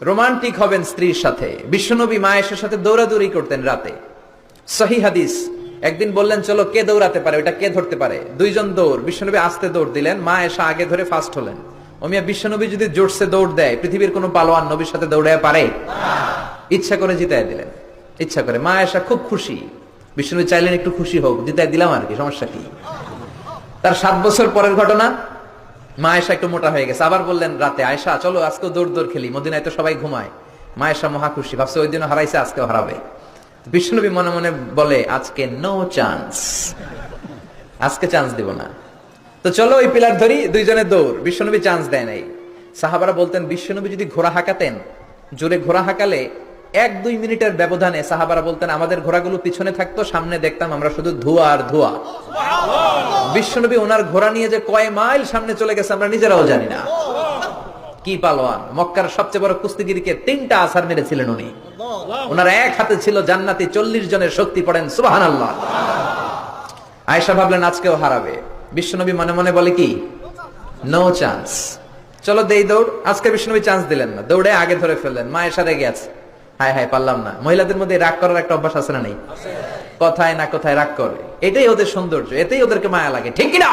Romantic হবেন স্ত্রীর সাথে। বিশ্বনবী মায়ের সাথে দৌড়াদৌড়ি করতেন রাতে। সহিহ হাদিস। একদিন বললেন চলো কে দৌড়াতে পারে, ওটা কে ধরতে পারে। দুইজন দৌড়, বিশ্বনবী আস্তে দৌড় দিলেন, মা এসে আগে ধরে ফার্স্ট হলেন। ওমিয়া বিশ্বনবী যদি জোরসে দৌড় দেয়, পৃথিবীর কোনো পালোয়ান নবীর সাথে দৌড়ায় পারে? ইচ্ছা করে জিতায় দিলেন, ইচ্ছা করে। মা এসা খুব খুশি, বিশ্বনবী চাইলেন একটু খুশি হোক, জিতায় দিলাম আর কি, সমস্যা কি। তার 7 বছর পরের ঘটনা। মা আয়েশা একটু মোটা হয়ে গেছে, আবার বললেন রাতে, আয়েশা চলো আজকে দৌড় খেলি, মদিনায় তো সবাই ঘুমায়। মা আয়েশা মহা খুশি, ভাবছে ওই দিনও হারাইছে, আজকেও হারাবে। বিশ্বনবী মনে মনে বলে আজকে নো চান্স, আজকে চান্স দিব না। তো চলো ওই পিলার ধরি, দুইজনে দৌড়। বিশ্বনবী চান্স দেয় নাই। সাহাবারা বলতেন বিশ্বনবী যদি ঘোড়া হাঁকাতেন, জোরে ঘোড়া হাঁকালে 1-2 মিনিটের ব্যবধানে সাহাবারা বলতেন আমাদের ঘোড়াগুলো পিছনে থাকতো, সামনে দেখতাম আমরা শুধু ধোঁয়া আর ধোঁয়া। বিশ্বনবী ওনার ঘোড়া নিয়ে যে কয় মাইল সামনে চলে গেছে আমরা নিজেরাও জানি না। কি পালোয়ান! মক্কার সবচেয়ে বড় কুস্তিগিরকে 3টা আছাড় মেরেছিলেন উনি। ওনার এক হাতে ছিল জান্নাতি 40 জনের শক্তি, পড়েন সুবহানাল্লাহ। আয়েশা ভাবলেন আজকেও হারাবে। বিশ্বনবী মনে মনে বলে কি নো চান্স, চলো দেই দৌড়। আজকে বিশ্বনবী চান্স দিলেন না, দৌড়ে আগে ধরে ফেললেন। মা আয়েশা রেগে আছে, হায় হায় পারলাম না। মহিলাদের মধ্যে রাগ করার একটা অভ্যাস আছে না নেই? কথায় না কথায় রাগ করে, এটাই ওদের সৌন্দর্য, এতেই ওদেরকে মায়া লাগে, ঠিক কিনা?